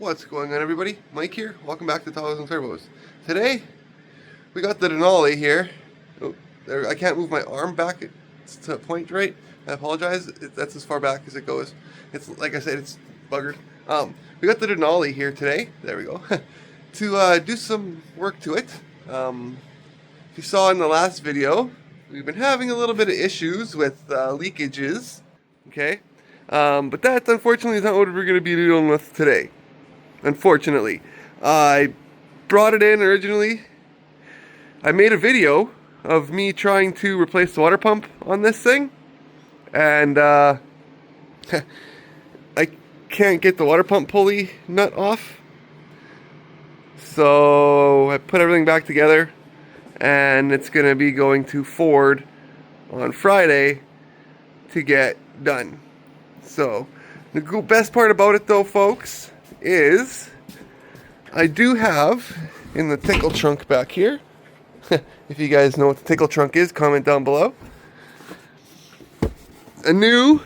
What's going on, everybody? Mike here. Welcome back to Towers and Turbos. Today, we got the Denali here. Oh, there, I can't move my arm back to point right. I apologize. That's as far back as it goes. It's like I said, it's buggered. We got the Denali here today. There we go. To do some work to it. If you saw in the last video, we've been having a little bit of issues with leakages. Okay, but that unfortunately is not what we're going to be dealing with today. Unfortunately, I brought it in originally. I made a video of me trying to replace the water pump on this thing, and I can't get the water pump pulley nut off. So I put everything back together, and it's going to be going to Ford on Friday to get done. So the best part about it, though, folks, is I do have in the tickle trunk back here. If you guys know what the tickle trunk is, comment down below. A new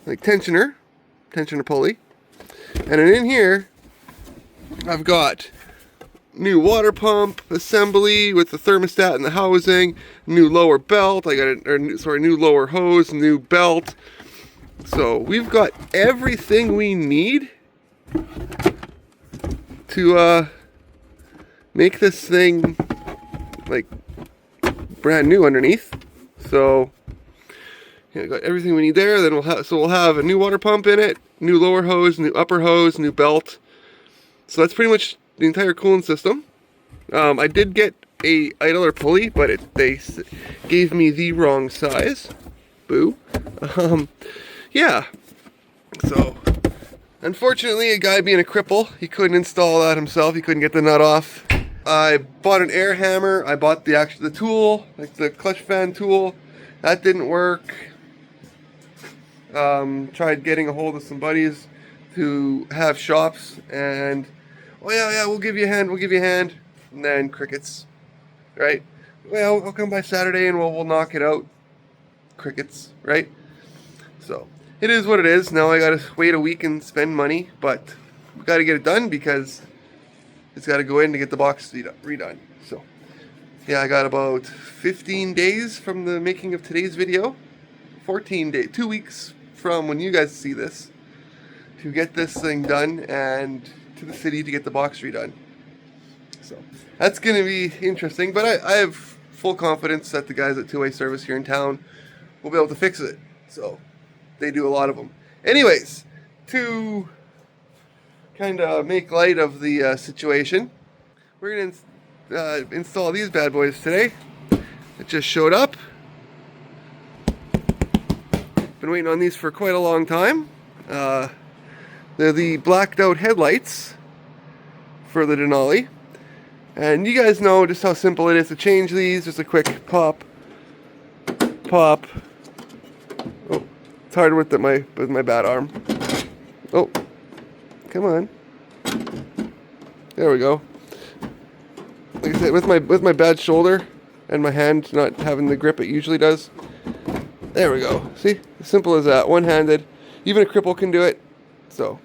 tensioner pulley, and in here I've got new water pump assembly with the thermostat and the housing, new lower belt. I got new lower hose, new belt. So we've got everything we need to make this thing like brand new underneath. So yeah, got everything we need there. Then we'll have a new water pump in it, new lower hose, new upper hose, new belt. So that's pretty much the entire cooling system. I did get a idler pulley, but they gave me the wrong size. Boo. Yeah. So unfortunately, a guy being a cripple, he couldn't install that himself. He couldn't get the nut off. I bought an air hammer. I bought the tool, like the clutch fan tool. That didn't work. Tried getting a hold of some buddies who have shops, and oh yeah, we'll give you a hand. And then crickets, right? Well, I'll come by Saturday and we'll knock it out. Crickets, right? So it is what it is. Now I gotta wait a week and spend money, but we gotta get it done because it's gotta go in to get the box redone. So yeah, I got about 15 days from the making of today's video. 14 days, 2 weeks from when you guys see this to get this thing done and to the city to get the box redone. So that's going to be interesting, but I have full confidence that the guys at Two Way Service here in town will be able to fix it. So they do a lot of them. Anyways, to kind of make light of the situation, we're going to install these bad boys today. It just showed up. Been waiting on these for quite a long time. They're the blacked out headlights for the Denali. And you guys know just how simple it is to change these. Just a quick pop. Oh, it's hard with my bad arm. Oh, come on. There we go. Like I said, with my bad shoulder and my hand not having the grip it usually does. There we go. See? As simple as that. One-handed. Even a cripple can do it. So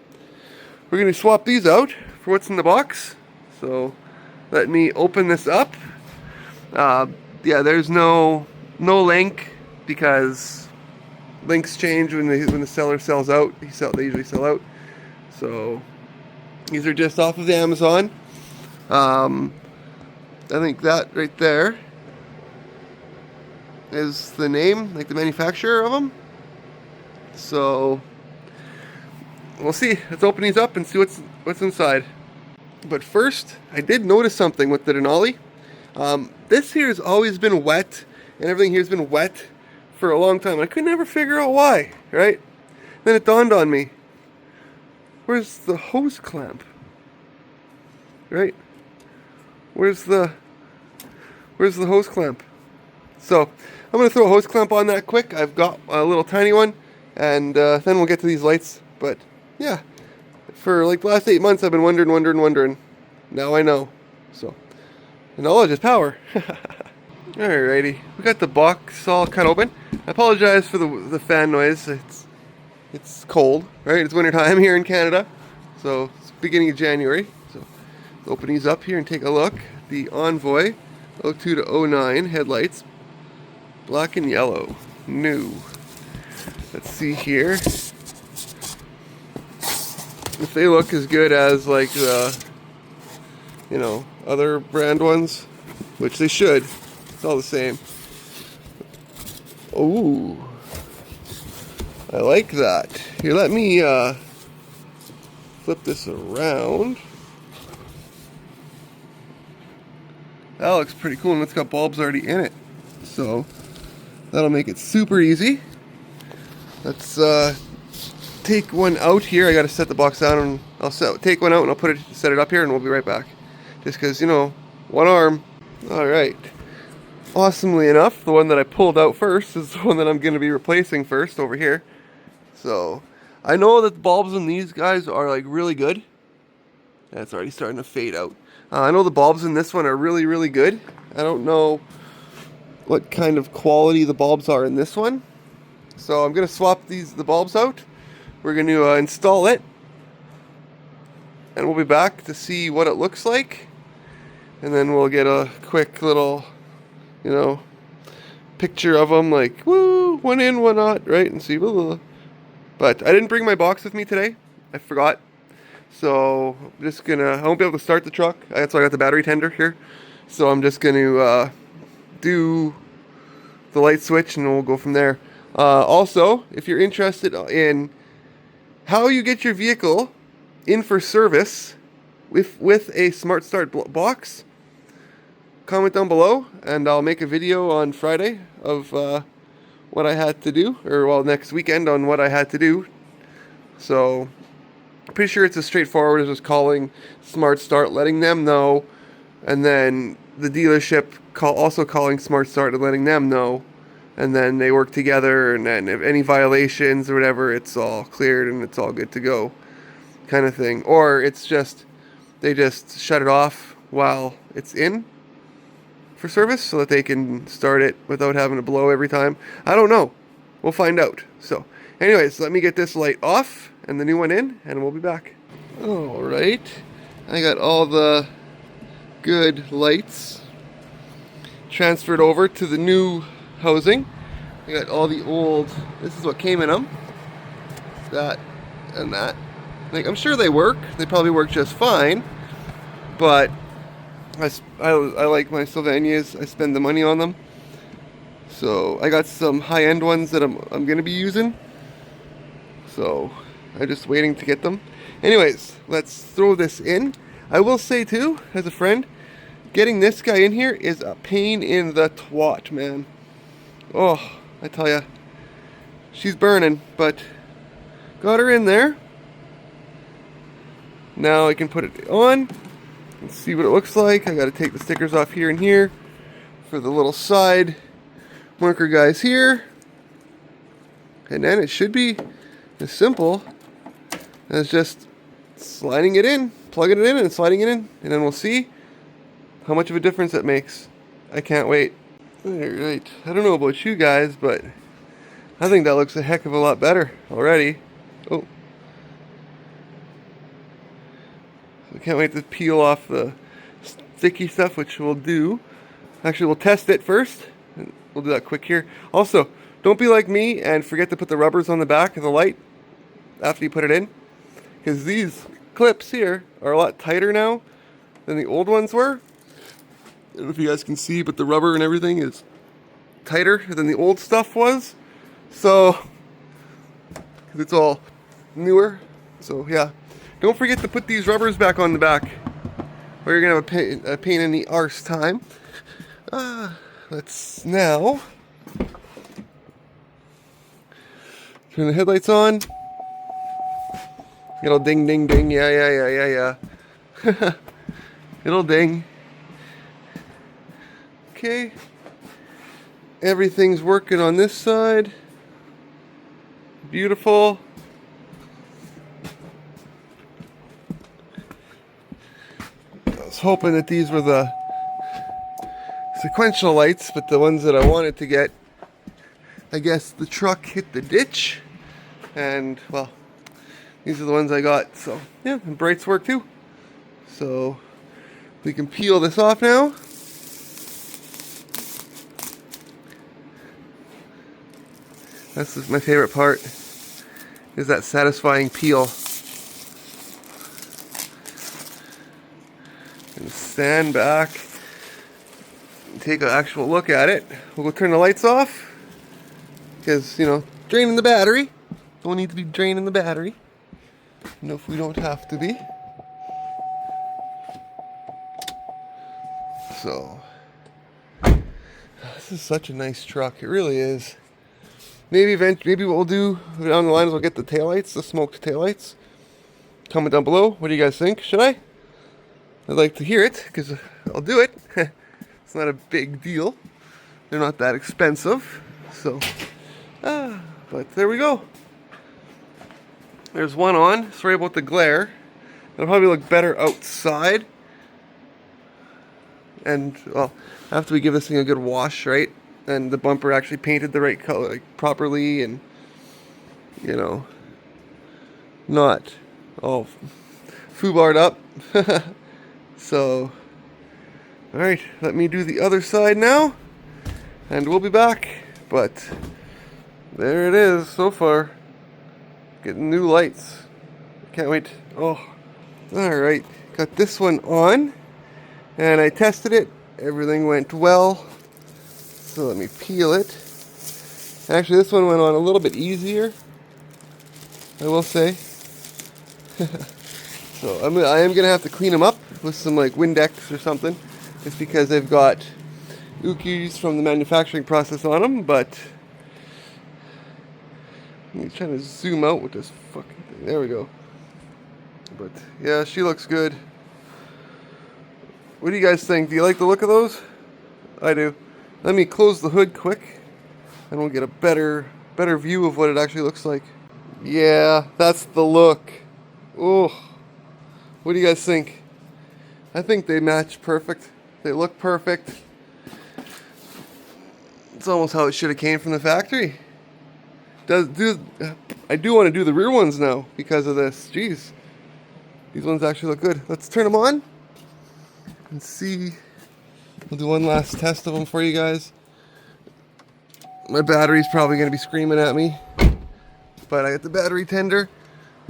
we're going to swap these out for what's in the box. So let me open this up. Yeah, there's no link because links change when the seller sells out. They usually sell out. So these are just off of the Amazon. I think that right there is the name, like the manufacturer of them. So we'll see. Let's open these up and see what's inside. But first, I did notice something with the Denali. This here has always been wet, and everything here's been wet for a long time. And I could never figure out why, right? Then it dawned on me. Where's the hose clamp? Right? Where's the hose clamp? So I'm going to throw a hose clamp on that quick. I've got a little tiny one, and then we'll get to these lights. But yeah, for like the last 8 months I've been wondering. Now I know. So the knowledge is power. Alrighty, we got the box all cut open. I apologize for the fan noise. It's cold, right? It's winter time here in Canada, so it's beginning of January. So open these up here and take a look. The Envoy 02 to 09 headlights, black and yellow, new. Let's see here if they look as good as like the, you know, other brand ones, which they should. It's all the same. Ooh, I like that. Here, let me flip this around. That looks pretty cool, and it's got bulbs already in it, so that'll make it super easy. Let's take one out here. I got to set the box down, and I'll take one out and I'll set it up here, and we'll be right back. Just because, you know, one arm. All right. Awesomely enough, the one that I pulled out first is the one that I'm going to be replacing first over here. So I know that the bulbs in these guys are like really good. That's already starting to fade out. I know the bulbs in this one are really, really good. I don't know what kind of quality the bulbs are in this one. So I'm going to swap the bulbs out. We're going to install it. And we'll be back to see what it looks like. And then we'll get a quick little, you know, picture of them, like, woo, one in, one out, right? And see, blah, blah, blah. But I didn't bring my box with me today. I forgot. So I'm just I won't be able to start the truck. That's why I got the battery tender here. So I'm just gonna do the light switch and we'll go from there. Also, if you're interested in how you get your vehicle in for service with a Smart Start box, comment down below and I'll make a video on Friday of what I had to do, or well, next weekend on what I had to do. So pretty sure it's as straightforward as just calling Smart Start, letting them know, and then the dealership also calling Smart Start and letting them know, and then they work together, and then if any violations or whatever, it's all cleared and it's all good to go, kind of thing. Or it's just they just shut it off while it's in for service so that they can start it without having to blow every time. I don't know. We'll find out. So anyways, let me get this light off and the new one in, and we'll be back. All right, I got all the good lights transferred over to the new housing. I got all the old, this is what came in them, that and that. Like, I'm sure they work. They probably work just fine, but I like my Sylvanias. I spend the money on them. So I got some high-end ones that I'm gonna be using. So I'm just waiting to get them. Anyways, let's throw this in. I will say too, as a friend, getting this guy in here is a pain in the twat, man. Oh, I tell ya, she's burning, but got her in there. Now I can put it on and see what it looks like. I got to take the stickers off here and here for the little side marker guys here. And then it should be as simple as just sliding it in, plugging it in and sliding it in. And then we'll see how much of a difference that makes. I can't wait. Alright, I don't know about you guys, but I think that looks a heck of a lot better already. Oh. I can't wait to peel off the sticky stuff, which we'll do. Actually, we'll test it first. We'll do that quick here. Also, don't be like me and forget to put the rubbers on the back of the light after you put it in, because these clips here are a lot tighter now than the old ones were. I don't know if you guys can see, but the rubber and everything is tighter than the old stuff was. So, 'cause it's all newer. So yeah, don't forget to put these rubbers back on the back, or you're gonna have a pain in the arse time. Let's now turn the headlights on. It'll ding, ding, ding. Yeah. It'll ding. Okay. Everything's working on this side. Beautiful. I was hoping that these were the sequential lights, but the ones that I wanted to get, I guess the truck hit the ditch, and well, These are the ones I got. So yeah, and brights work too. So we can peel this off now. That's my favorite part, is that satisfying peel. And stand back and take an actual look at it. We'll go turn the lights off because, you know, draining the battery. Don't need to be draining the battery. No, if we don't have to be. So this is such a nice truck. It really is. Maybe what we'll do down the line is we'll get the taillights, the smoked taillights. Comment down below. What do you guys think? Should I? I'd like to hear it, because I'll do it. It's not a big deal. They're not that expensive. So, but there we go. There's one on. Sorry about the glare. It'll probably look better outside. And, well, after we give this thing a good wash, right? And the bumper actually painted the right color, like, properly, and, you know, not all foobarred up. So, alright, let me do the other side now, and we'll be back. But there it is so far. Getting new lights. Can't wait. Oh, alright. Got this one on, and I tested it. Everything went well. So let me peel it. Actually, this one went on a little bit easier, I will say. So I am gonna have to clean them up with some like Windex or something, just because they've got ookies from the manufacturing process on them. But I'm trying to zoom out with this fucking thing. There we go. But yeah, she looks good. What do you guys think? Do you like the look of those? I do. Let me close the hood quick, and we'll get a better view of what it actually looks like. Yeah, that's the look. Oh, what do you guys think? I think they match perfect. They look perfect. It's almost how it should have came from the factory. I do want to do the rear ones now because of this. Jeez, these ones actually look good. Let's turn them on and see. We'll do one last test of them for you guys. My battery's probably going to be screaming at me, but I got the battery tender.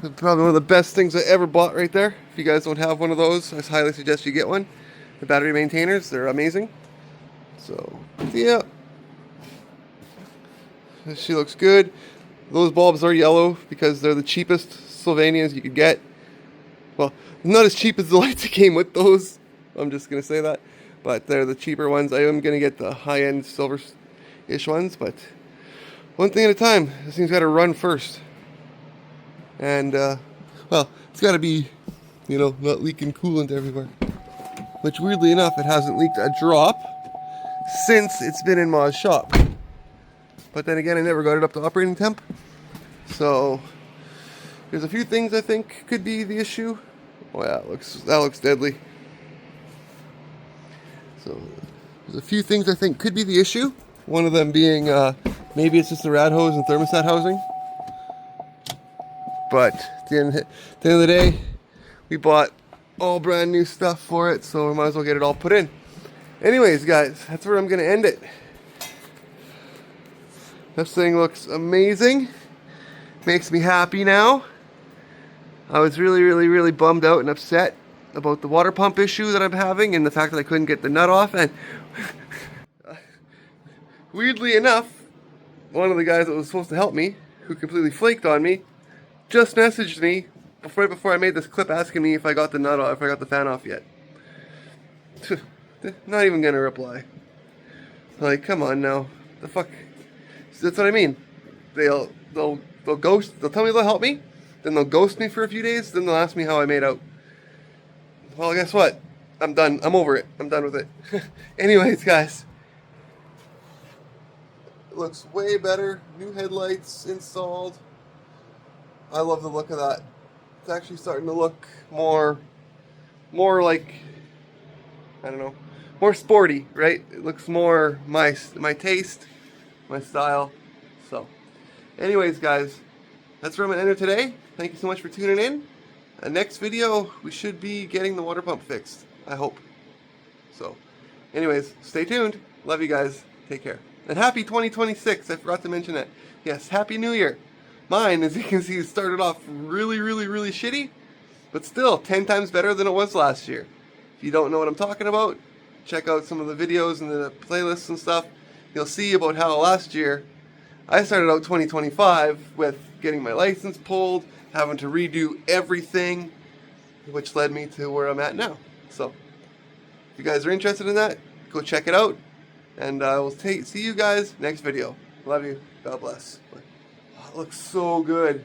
It's probably one of the best things I ever bought right there. If you guys don't have one of those, I highly suggest you get one. The battery maintainers, they're amazing. So, yeah. She looks good. Those bulbs are yellow because they're the cheapest Sylvanias you could get. Well, not as cheap as the lights that came with those. I'm just going to say that. But they're the cheaper ones. I am going to get the high-end silver-ish ones, but one thing at a time. This thing's got to run first. And, well, it's got to be, you know, not leaking coolant everywhere. Which, weirdly enough, it hasn't leaked a drop since it's been in Ma's shop. But then again, I never got it up to operating temp. So, there's a few things I think could be the issue. Oh yeah, that looks deadly. So, there's a few things I think could be the issue. One of them being, maybe it's just the rad hose and thermostat housing. But at the end of the day, we bought all brand new stuff for it, so we might as well get it all put in. Anyways, guys, that's where I'm going to end it. This thing looks amazing. Makes me happy now. I was really bummed out and upset about the water pump issue that I'm having and the fact that I couldn't get the nut off. And weirdly enough, one of the guys that was supposed to help me, who completely flaked on me, just messaged me right before I made this clip asking me if I got the nut off, if I got the fan off yet. Not even gonna reply. Like, come on now. The fuck? That's what I mean. They'll ghost. They'll tell me they'll help me, then they'll ghost me for a few days, then they'll ask me how I made out. Well, guess what? I'm done. I'm over it. I'm done with it. Anyways, guys. It looks way better. New headlights installed. I love the look of that. It's actually starting to look more like, I don't know, more sporty, right? It looks more my taste, my style. So, anyways, guys, that's where I'm going to end it today. Thank you so much for tuning in. Next video, we should be getting the water pump fixed. I hope. So, anyways, stay tuned. Love you guys. Take care. And happy 2026. I forgot to mention that. Yes, happy New Year. Mine, as you can see, started off really shitty, but still 10 times better than it was last year. If you don't know what I'm talking about, check out some of the videos and the playlists and stuff. You'll see about how last year I started out 2025 with getting my license pulled, having to redo everything, which led me to where I'm at now. So, if you guys are interested in that, go check it out, and we'll see you guys next video. Love you. God bless. Oh, it looks so good.